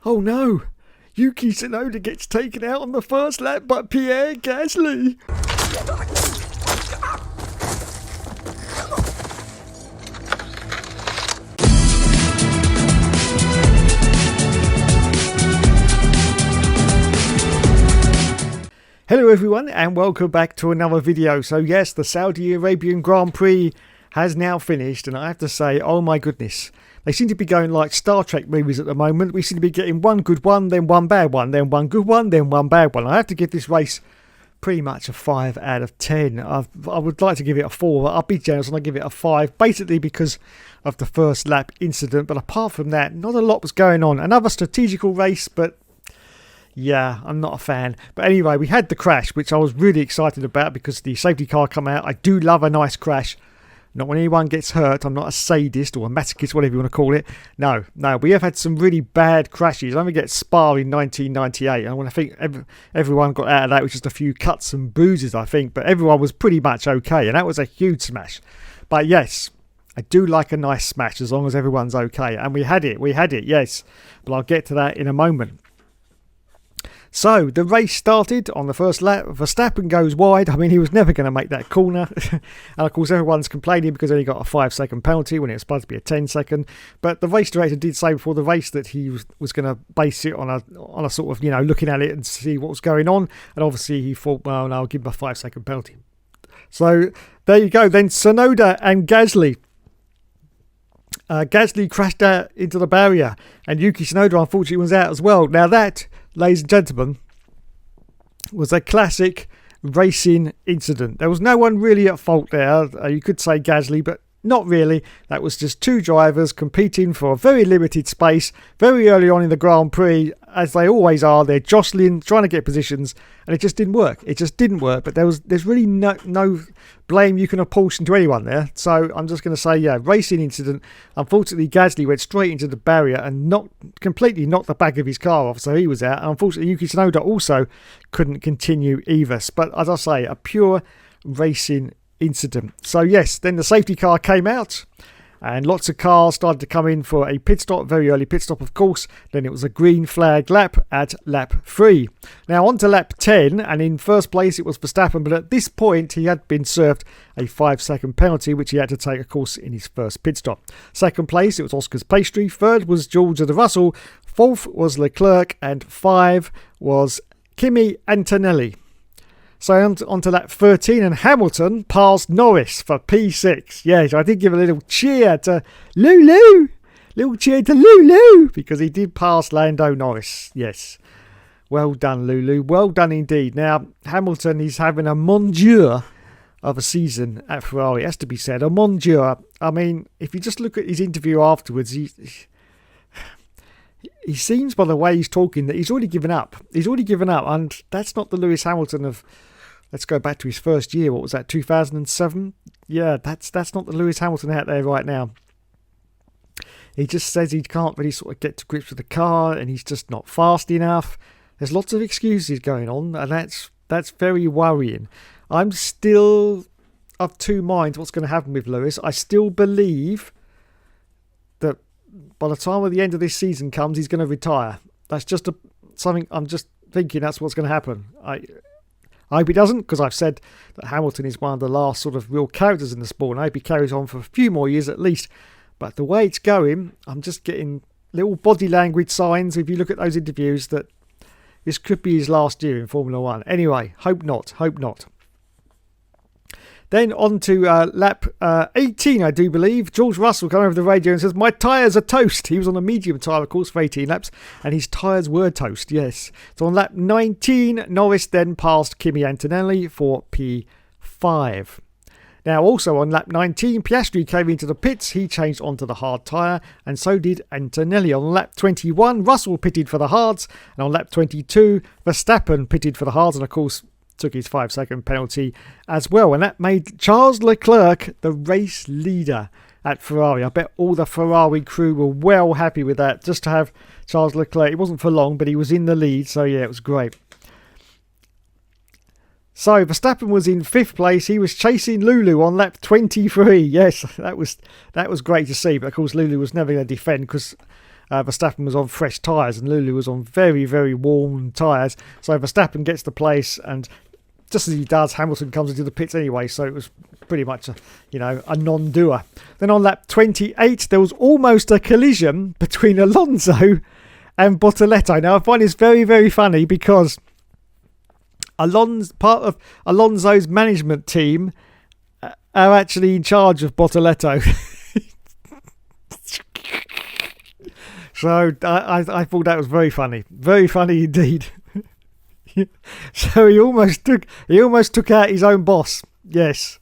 Oh no! Yuki Tsunoda gets taken out on the first lap by Pierre Gasly. Hello everyone and welcome back to another video. So yes, the Saudi Arabian Grand Prix has now finished, and I have to say, oh my goodness, they seem to be going like Star Trek movies at the moment. We seem to be getting one good one, then one bad one, then one good one, then one bad one. I have to give this race pretty much a 5 out of 10. I would like to give it a 4, but I'll be generous and I'll give it a 5, basically because of the first lap incident. But apart from that, not a lot was going on. Another strategical race, but yeah, I'm not a fan. But anyway, we had the crash, which I was really excited about because the safety car come out. I do love a nice crash. Not when anyone gets hurt. I'm not a sadist or a masochist, whatever you want to call it. No. We have had some really bad crashes. I only get Spa in 1998. And I think everyone got out of that with just a few cuts and bruises, I think. But everyone was pretty much okay. And that was a huge smash. But yes, I do like a nice smash as long as everyone's okay. And we had it, yes. But I'll get to that in a moment. So, the race started on the first lap. Verstappen goes wide. I mean, he was never going to make that corner. And, of course, everyone's complaining because he only got a 5-second penalty when it was supposed to be a 10-second. But the race director did say before the race that he was going to base it on a sort of, looking at it and see what was going on. And obviously, he thought, well, no, I'll give him a 5-second penalty. So, there you go. Then Tsunoda and Gasly. Gasly crashed out into the barrier, and Yuki Tsunoda unfortunately was out as well. Now that, ladies and gentlemen, was a classic racing incident. There was no one really at fault there. You could say Gasly, but not really. That was just two drivers competing for a very limited space very early on in the Grand Prix, as they always are. They're jostling, trying to get positions, and it just didn't work. But there's really no blame you can apportion to anyone there. So I'm just going to say, yeah, racing incident. Unfortunately, Gasly went straight into the barrier and completely knocked the back of his car off, so he was out. And unfortunately, Yuki Tsunoda also couldn't continue either. But as I say, a pure racing incident. So yes, then the safety car came out and lots of cars started to come in for a pit stop, very early pit stop of course. Then it was a green flag lap at lap 3. Now on to lap 10, and in first place it was Verstappen, but at this point he had been served a 5-second penalty which he had to take of course in his first pit stop. Second place it was Oscar's Pastry, third was George of the Russell, fourth was Leclerc, and 5 was Kimi Antonelli. So on to lap 13, and Hamilton passed Norris for P6. Yes, I did give a little cheer to Lulu. Little cheer to Lulu, because he did pass Lando Norris. Yes. Well done, Lulu. Well done indeed. Now, Hamilton is having a mon Dieu of a season at Ferrari. It has to be said. A mon Dieu. I mean, if you just look at his interview afterwards, he seems, by the way he's talking, that he's already given up. And that's not the Lewis Hamilton of, let's go back to his first year. What was that, 2007? Yeah, that's not the Lewis Hamilton out there right now. He just says he can't really sort of get to grips with the car, and he's just not fast enough. There's lots of excuses going on, and that's very worrying. I'm still of two minds what's going to happen with Lewis. I still believe that by the time of the end of this season comes, he's going to retire. That's just something I'm just thinking that's what's going to happen. I hope he doesn't, because I've said that Hamilton is one of the last sort of real characters in the sport, and I hope he carries on for a few more years at least. But the way it's going, I'm just getting little body language signs, if you look at those interviews, that this could be his last year in Formula 1. Anyway, hope not. Then on to lap 18, I do believe. George Russell came over the radio and says, my tyres are toast. He was on a medium tyre, of course, for 18 laps, and his tyres were toast, yes. So on lap 19, Norris then passed Kimi Antonelli for P5. Now also on lap 19, Pastry came into the pits. He changed onto the hard tyre, and so did Antonelli. On lap 21, Russell pitted for the hards, and on lap 22, Verstappen pitted for the hards, and of course took his 5-second penalty as well. And that made Charles Leclerc the race leader at Ferrari. I bet all the Ferrari crew were well happy with that, just to have Charles Leclerc. It wasn't for long, but he was in the lead, so yeah, it was great. So Verstappen was in 5th place. He was chasing Lulu on lap 23. Yes, that was great to see. But of course, Lulu was never going to defend, because Verstappen was on fresh tyres and Lulu was on very, very warm tyres. So Verstappen gets the place, and just as he does, Hamilton comes into the pits anyway. So it was pretty much a non-doer. Then on lap 28, there was almost a collision between Alonso and Bortoleto. Now I find this very, very funny because part of Alonso's management team are actually in charge of Bortoleto. So I thought that was very funny indeed. So he almost took out his own boss. Yes,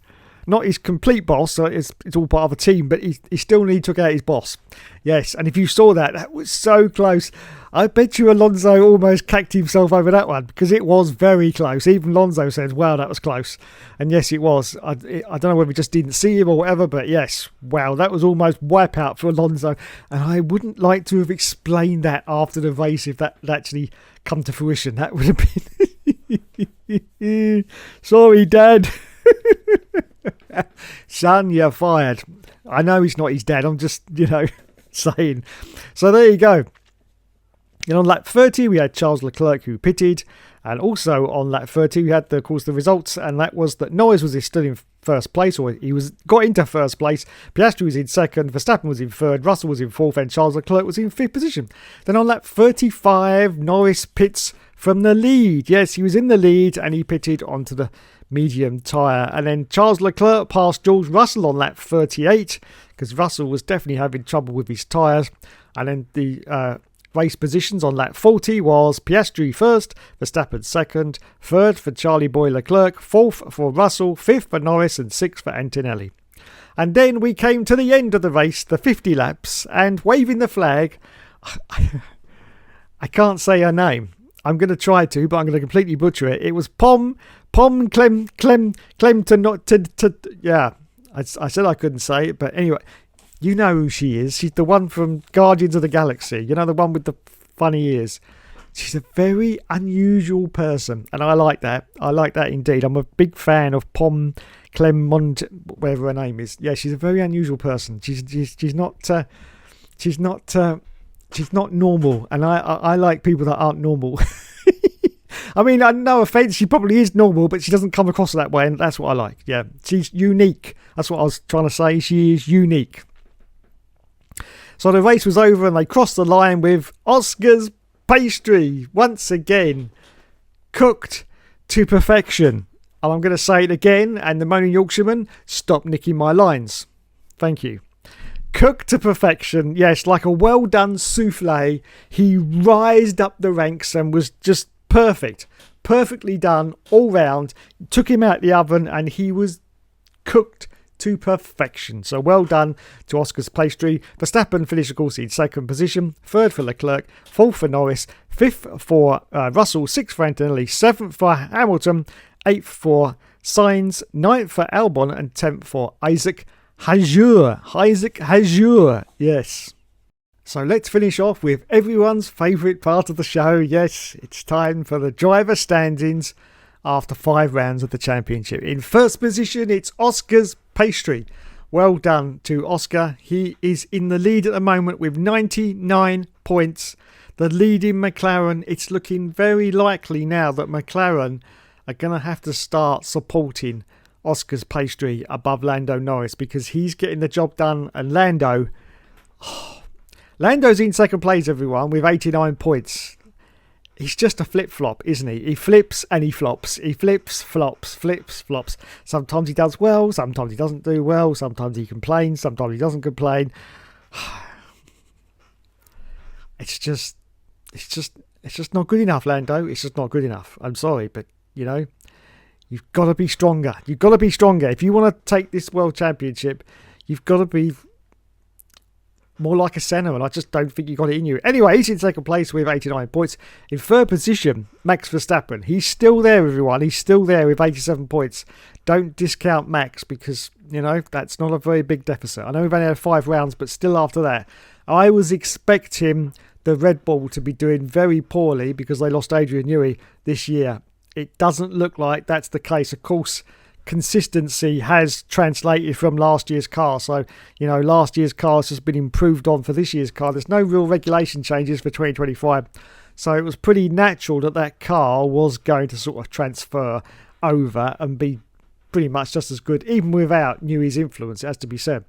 not his complete boss. So it's all part of a team, but he still took out his boss. Yes, and if you saw that was so close. I bet you Alonso almost cacked himself over that one because it was very close. Even Alonso says, wow, that was close. And yes, it was. I don't know whether we just didn't see him or whatever, but yes, wow, that was almost wipeout for Alonso. And I wouldn't like to have explained that after the race if that had actually come to fruition. That would have been... Sorry, Dad. Son, you're fired. I know he's not his dad. I'm just, saying. So there you go. And on lap 30, we had Charles Leclerc who pitted. And also on lap 30, we had, of course, the results. And that was that Norris was still in first place, or got into first place. Piastri was in second. Verstappen was in third. Russell was in fourth. And Charles Leclerc was in fifth position. Then on lap 35, Norris pits from the lead. Yes, he was in the lead and he pitted onto the medium tyre. And then Charles Leclerc passed George Russell on lap 38 because Russell was definitely having trouble with his tyres. And then the race positions on lap 40 was Piastri first, Verstappen second, third for Charlie Boy Leclerc, fourth for Russell, fifth for Norris and sixth for Antonelli. And then we came to the end of the race, the 50 laps, and waving the flag, I can't say her name. I'm going to try to, but I'm going to completely butcher it. It was Pom Clem to not to yeah. I said I couldn't say it, but anyway. You know who she is. She's the one from Guardians of the Galaxy. You know, the one with the funny ears. She's a very unusual person, and I like that. I like that indeed. I'm a big fan of Pom Clement, whatever her name is. Yeah, she's a very unusual person. She's not normal, and I like people that aren't normal. I mean, no offence, she probably is normal, but she doesn't come across that way, and that's what I like. Yeah, she's unique. That's what I was trying to say. She is unique. So the race was over and they crossed the line with Oscar's Pastry once again cooked to perfection. And I'm going to say it again, and the moaning Yorkshireman, stop nicking my lines. Thank you. Cooked to perfection. Yes, like a well done souffle. He rised up the ranks and was just perfect. Perfectly done all round. Took him out the oven and he was cooked to perfection. So well done to Oscar's Pastry. Verstappen finished, of course, in second position. Third for Leclerc. Fourth for Norris. Fifth for Russell. Sixth for Antonelli. Seventh for Hamilton. Eighth for Sainz. Ninth for Albon. And 10th for Isaac Hajur. Isaac Hajur. Yes. So let's finish off with everyone's favourite part of the show. Yes, it's time for the driver standings after 5 rounds of the championship. In first position, it's Oscar's Pastry. Well done to Oscar. He is in the lead at the moment with 99 points. The leading McLaren, it's looking very likely now that McLaren are going to have to start supporting Oscar's Pastry above Lando Norris because he's getting the job done, and Lando's in second place, everyone, with 89 points. He's just a flip-flop, isn't he? He flips and he flops. He flips, flops, flips, flops. Sometimes he does well, sometimes he doesn't do well, sometimes he complains, sometimes he doesn't complain. It's just not good enough, Lando. It's just not good enough. I'm sorry, but, you've got to be stronger. You've got to be stronger. If you want to take this World Championship, you've got to be more like a Senna, and I just don't think you got it in you. Anyway, he's in second place with 89 points. In third position, Max Verstappen. He's still there, everyone. He's still there with 87 points. Don't discount Max because, that's not a very big deficit. I know we've only had 5 rounds, but still after that, I was expecting the Red Bull to be doing very poorly because they lost Adrian Newey this year. It doesn't look like that's the case. Of course, consistency has translated from last year's car. So, last year's car has been improved on for this year's car. There's no real regulation changes for 2025. So it was pretty natural that car was going to sort of transfer over and be pretty much just as good, even without Newey's influence, it has to be said.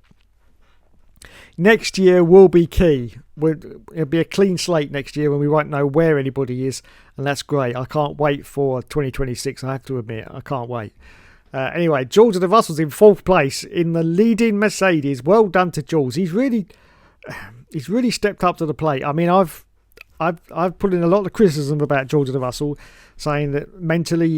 Next year will be key. It'll be a clean slate next year when we won't know where anybody is, and that's great. I can't wait for 2026, I have to admit. I can't wait. Anyway, George de Russell's in 4th place in the leading Mercedes. Well done to George. He's really stepped up to the plate. I mean, I've put in a lot of criticism about George de Russell, saying that mentally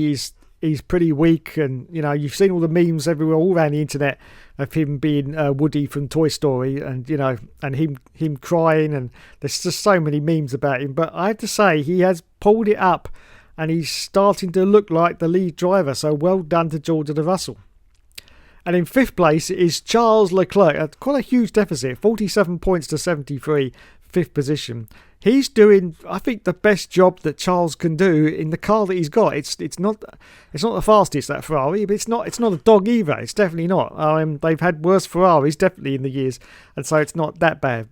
he's pretty weak, and you've seen all the memes everywhere, all around the internet, of him being Woody from Toy Story, and and him crying, and there's just so many memes about him. But I have to say, he has pulled it up, and he's starting to look like the lead driver. So well done to George de Russell. And in 5th place is Charles Leclerc, quite a huge deficit, 47 points to 73, 5th position. He's doing, I think, the best job that Charles can do in the car that he's got. It's not the fastest, that Ferrari, but it's not a dog either. It's definitely not. They've had worse Ferraris definitely in the years, and so it's not that bad.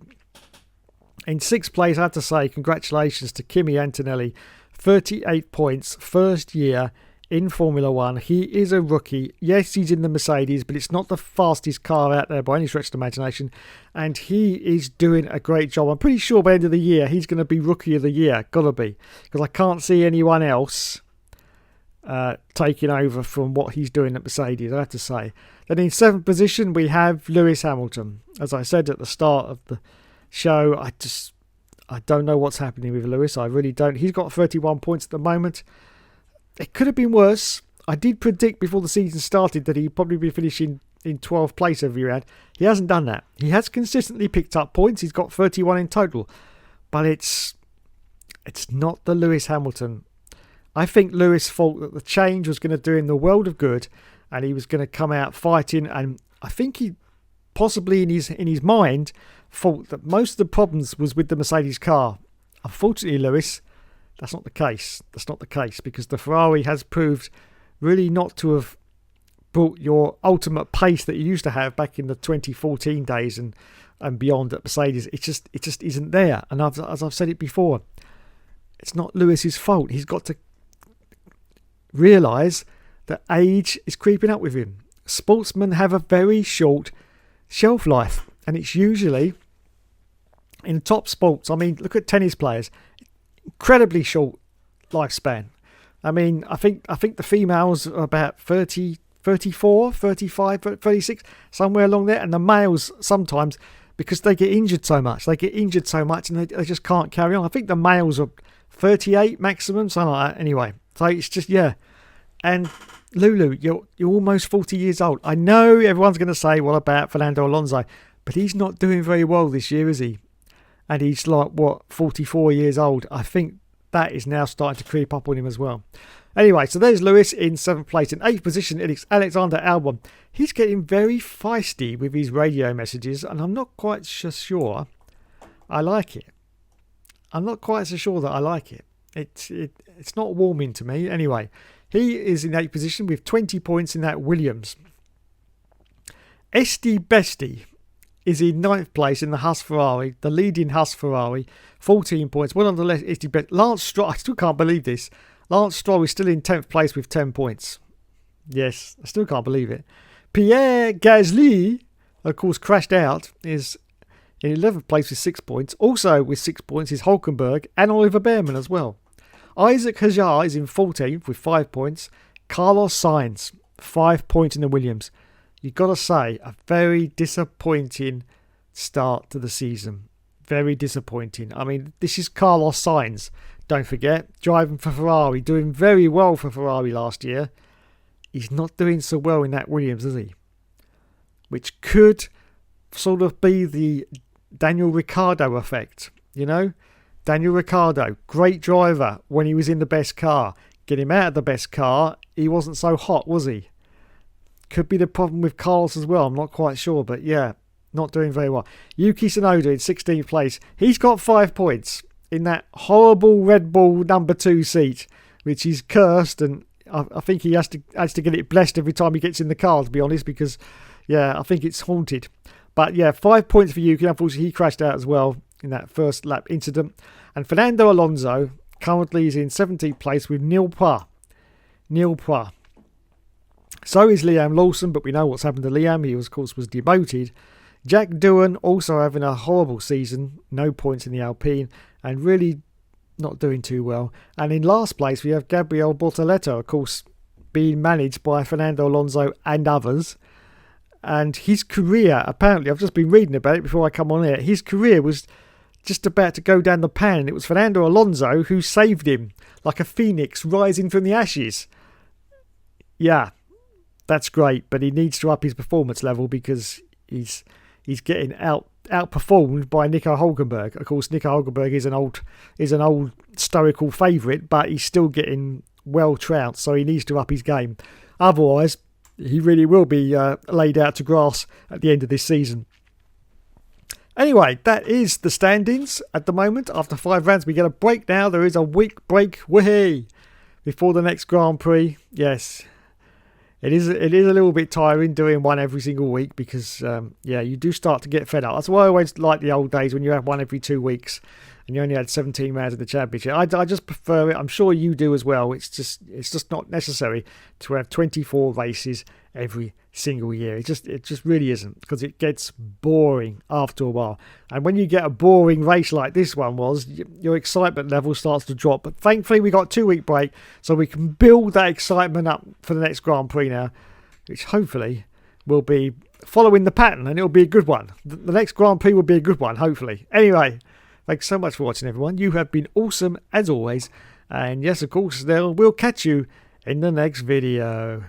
In 6th place, I have to say congratulations to Kimi Antonelli, 38 points, first year in Formula One. He is a rookie. Yes, he's in the Mercedes, but it's not the fastest car out there by any stretch of the imagination. And he is doing a great job. I'm pretty sure by the end of the year, he's going to be Rookie of the Year. Gotta be. Because I can't see anyone else taking over from what he's doing at Mercedes, I have to say. Then in 7th position, we have Lewis Hamilton. As I said at the start of the show, I don't know what's happening with Lewis. I really don't. He's got 31 points at the moment. It could have been worse. I did predict before the season started that he'd probably be finishing in 12th place every round. He hasn't done that. He has consistently picked up points. He's got 31 in total. But it's not the Lewis Hamilton. I think Lewis thought that the change was going to do him the world of good, and he was going to come out fighting. And I think he possibly in his mind thought that most of the problems was with the Mercedes car. Unfortunately, Lewis, that's not the case. That's not the case, because the Ferrari has proved really not to have brought your ultimate pace that you used to have back in the 2014 days and beyond at Mercedes. It just isn't there. And as I've said it before, it's not Lewis's fault. He's got to realise that age is creeping up with him. Sportsmen have a very short shelf life, and it's usually in top sports. I mean, look at tennis players. Incredibly short lifespan. I mean, I think the females are about 30, 34, 35, 36, somewhere along there. And the males sometimes, because they get injured so much, and they just can't carry on. I think the males are 38 maximum, something like that. Anyway, so it's just, yeah. And Lulu, you're almost 40 years old. I know everyone's going to say, what about Fernando Alonso? But he's not doing very well this year, is he? And he's 44 years old. I think that is now starting to creep up on him as well. Anyway, so there's Lewis in 7th place. In 8th position, it's Alexander Albon. He's getting very feisty with his radio messages, and I'm not quite sure I like it. I'm not quite so sure that I like it. It's not warming to me. Anyway, he is in 8th position with 20 points in that Williams. Esti Besti is in 9th place in the Haas Ferrari, the leading Haas Ferrari, 14 points. Well, nonetheless, Lance Stroll, I still can't believe this. Lance Stroll is still in 10th place with 10 points. Yes, I still can't believe it. Pierre Gasly, of course, crashed out, is in 11th place with 6 points. Also with 6 points is Hulkenberg and Oliver Behrman as well. Isaac Hajar is in 14th with 5 points. Carlos Sainz, 5 points in the Williams. You've got to say, a very disappointing start to the season. Very disappointing. I mean, this is Carlos Sainz, don't forget, driving for Ferrari, doing very well for Ferrari last year. He's not doing so well in that Williams, is he? Which could sort of be the Daniel Ricciardo effect, you know? Daniel Ricciardo, great driver when he was in the best car. Get him out of the best car, he wasn't so hot, was he? Could be the problem with Carlos as well. I'm not quite sure, but yeah, not doing very well. Yuki Tsunoda in 16th place. He's got 5 points in that horrible Red Bull number 2 seat, which is cursed, and I think he has to get it blessed every time he gets in the car, to be honest, because, yeah, I think it's haunted. But, yeah, 5 points for Yuki. Unfortunately, he crashed out as well in that first lap incident. And Fernando Alonso currently is in 17th place with nil points. So is Liam Lawson, but we know what's happened to Liam. He, of course, was demoted. Jack Doohan also having a horrible season. No points in the Alpine and really not doing too well. And in last place, we have Gabriel Bortoleto, of course, being managed by Fernando Alonso and others. And his career, apparently, I've just been reading about it before I come on here, his career was just about to go down the pan. It was Fernando Alonso who saved him, like a phoenix rising from the ashes. Yeah, that's great, but he needs to up his performance level because he's getting outperformed by Nico Hülkenberg. Of course, Nico Hülkenberg is an old historical favourite, but he's still getting well trounced, so he needs to up his game. Otherwise, he really will be laid out to grass at the end of this season. Anyway, that is the standings at the moment. After 5 rounds, we get a break now. There is a week break, whee, before the next Grand Prix. Yes, it is a little bit tiring doing one every single week because, yeah, you do start to get fed up. That's why I always like the old days when you have one every 2 weeks and you only had 17 rounds in the championship. I just prefer it. I'm sure you do as well. It's just not necessary to have 24 races every single year. It just really isn't, because it gets boring after a while. And when you get a boring race like this one was, your excitement level starts to drop. But thankfully we got 2 week break, so we can build that excitement up for the next Grand Prix now, which hopefully will be following the pattern, and it'll be a good one. The next Grand Prix will be a good one, hopefully. Anyway, thanks so much for watching, everyone. You have been awesome as always, and yes, of course, we'll catch you in the next video.